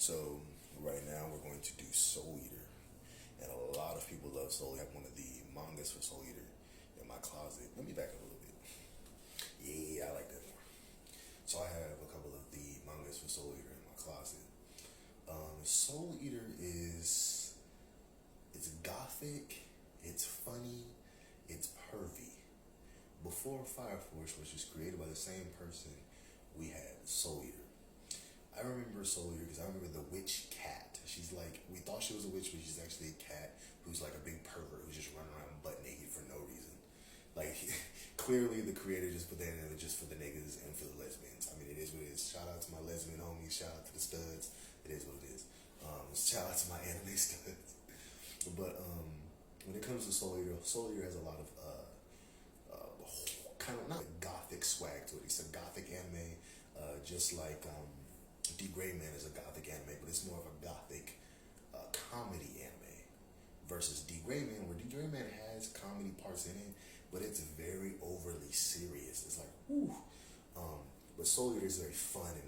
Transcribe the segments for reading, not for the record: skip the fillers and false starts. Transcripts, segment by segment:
So right now we're going to do Soul Eater, and a lot of people love Soul Eater. I have one of the mangas for Soul Eater in my closet. Let me back up a little bit. Yeah, I like that more. So I have a couple of the mangas for Soul Eater in my closet. Soul Eater is it's gothic, it's funny, it's pervy. Before Fire Force, which was created by the same person, we had Soul Eater. I remember Soul Eater because I remember the witch cat. She's like, we thought she was a witch, but she's actually a cat who's like a big pervert who's just running around butt naked for no reason. Like, clearly the creator just put that in there just for the niggas and for the lesbians. I mean, it is what it is. Shout out to my lesbian homies. Shout out to the studs. It is what it is. Shout out to my anime studs. But when it comes to Soul Eater has a lot of kind of not gothic swag to it. It's a gothic anime, just like D. Gray Man is a gothic anime, but it's more of a gothic comedy anime versus D. Gray Man, where D. Gray Man has comedy parts in it, but it's very overly serious. It's like, whoo. But Soul Eater is very fun and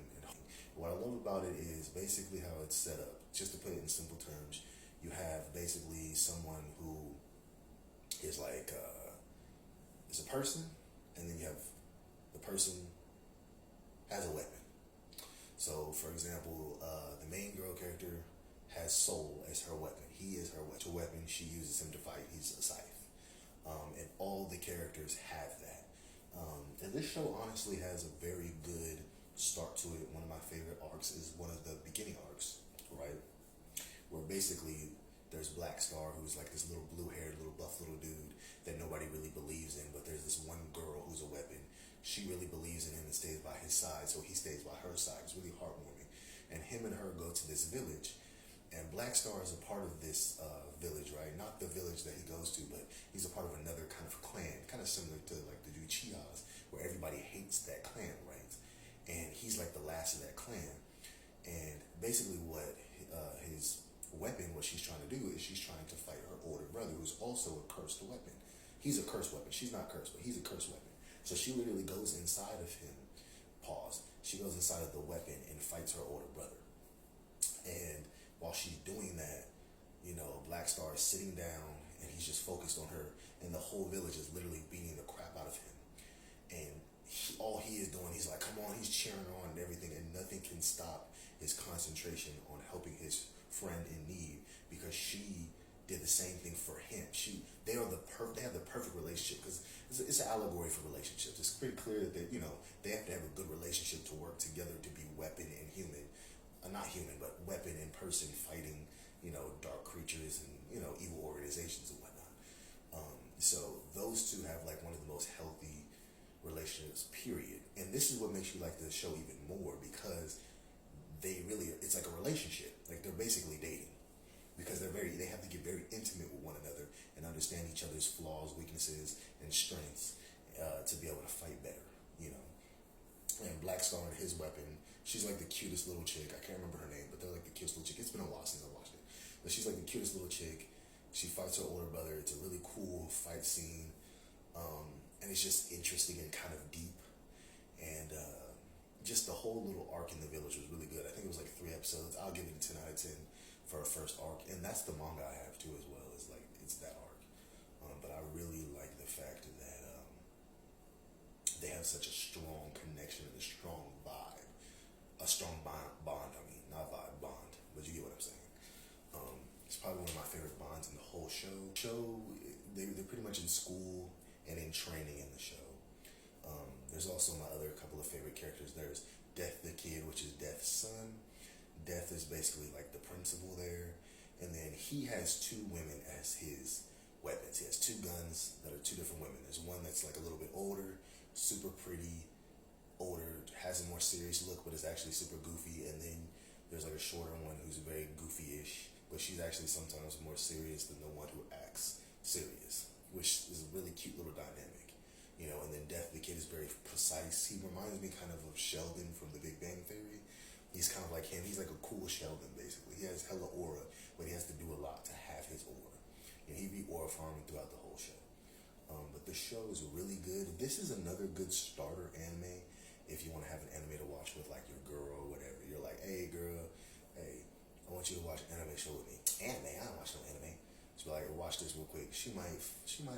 what I love about it is basically how it's set up. Just to put it in simple terms, you have basically someone who is like is a person, and then you have the person has a weapon. So, for example, the main girl character has Soul as her weapon. He is her weapon. She uses him to fight. He's a scythe. And all the characters have that. And this show honestly has a very good start to it. One of my favorite arcs is one of the beginning arcs, right? Where basically there's Black Star, who's like this little blue-haired, little buff little dude that nobody really believes in, but there's this one girl who's a weapon. She really believes in him and stays by his side, so he stays by her side. It's really heartwarming. And him and her go to this village, and Black Star is a part of this village, right? Not the village that he goes to, but he's a part of another kind of clan, kind of similar to like the Uchihas, where everybody hates that clan, right? And he's like the last of that clan. And basically what his weapon, what she's trying to do is she's trying to fight her older brother, who's also a cursed weapon. He's a cursed weapon. She's not cursed, but he's a cursed weapon. So she literally goes inside of him, pause, she goes inside of the weapon and fights her older brother. And while she's doing that, you know, Black Star is sitting down and he's just focused on her, and the whole village is literally beating the crap out of him. And all he is doing, he's like, come on, he's cheering her on and everything, and nothing can stop his concentration on helping his friend in need, because she did the same thing for him. They have the perfect relationship, because it's an allegory for relationships. It's pretty clear that they have to have a good relationship to work together to be weapon and human, not human, but weapon and person fighting dark creatures and evil organizations and whatnot. So those two have like one of the most healthy relationships, period. And this is what makes you like the show even more, because it's like a relationship. Like they're basically dating, because they have to get very intimate with one another and understand each other's flaws, weaknesses, and strengths to be able to fight better, And Black Star and his weapon, she's like the cutest little chick. I can't remember her name, but they're like the cutest little chick. It's been a while since I watched it, but she's like the cutest little chick. She fights her older brother. It's a really cool fight scene, and it's just interesting and kind of deep, and just the whole little arc in the village was really good. I think it was like 3 episodes. I'll give it a 10 out of 10 for a first arc, and that's the manga I have too as well. It's that arc, but I really like the fact that they have such a strong connection and a strong vibe, a strong bond. I mean, not vibe, bond, but you get what I'm saying. It's probably one of my favorite bonds in the whole show. They're pretty much in school and in training in the show. There's also my other couple of favorite characters. There's Death the Kid, which is Death's son. Death is basically like the principal there. And then he has 2 women as his weapons. He has 2 guns that are 2 different women. There's one that's like a little bit older, super pretty, older, has a more serious look, but is actually super goofy. And then there's like a shorter one who's very goofy-ish, but she's actually sometimes more serious than the one who acts serious, which is a really cute little dynamic. And then Death the Kid is very precise. He reminds me kind of Sheldon from The Big Bang Theory. He's kind of like him. He's like a cool Sheldon, basically. He has hella aura, but he has to do a lot to have his aura. He be aura farming throughout the whole show. But the show is really good. This is another good starter anime if you want to have an anime to watch with like your girl or whatever. You're like, hey girl, hey, watch this real quick. She might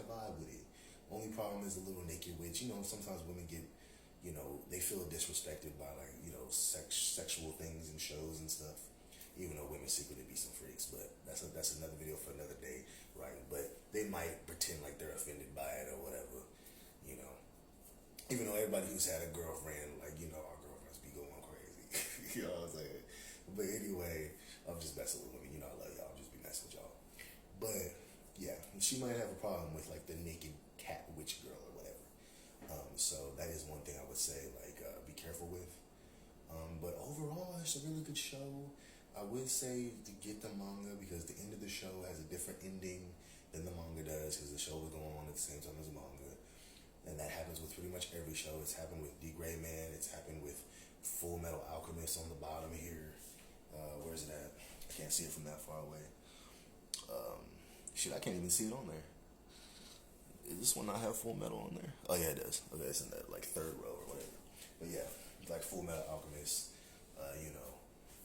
vibe with it. Only problem is the little naked witch. You know, sometimes women get, you know, they feel disrespected by like, you know, sexual things and shows and stuff. Even though women secretly be some freaks, but that's another video for another day, right? But they might pretend like they're offended by it or whatever, you know. Even though everybody who's had a girlfriend, like, you know, our girlfriends be going crazy. You know what I'm saying? But anyway, I'm just messing with women. You know, I love y'all. I'm just be messing with y'all. But yeah, she might have a problem with like the naked cat witch girl or whatever. So that is one thing I would say, like, be careful with. But overall, it's a really good show. I would say to get the manga because the end of the show has a different ending than the manga does because the show was going on at the same time as the manga. And that happens with pretty much every show. It's happened with D. Gray Man. It's happened with Full Metal Alchemist on the bottom here. Where's it at? I can't see it from that far away. Shit, I can't even see it on there. Does this one not have Full Metal on there? Oh yeah, it does. Okay, it's in that like third row or whatever. But yeah, like Full Metal Alchemist, you know,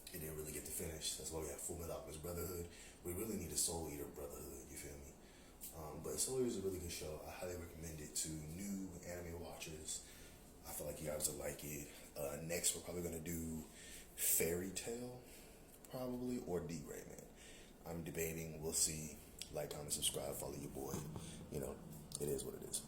it didn't really get to finish. That's why we have Full Metal Alchemist Brotherhood. We really need a Soul Eater Brotherhood. You feel me? But Soul Eater is a really good show. I highly recommend it to new anime watchers. I feel like you guys will like it. Next, we're probably gonna do Fairy Tail, probably, or D. Gray Man. I'm debating. We'll see. Like, comment, subscribe, follow your boy. You know, it is what it is.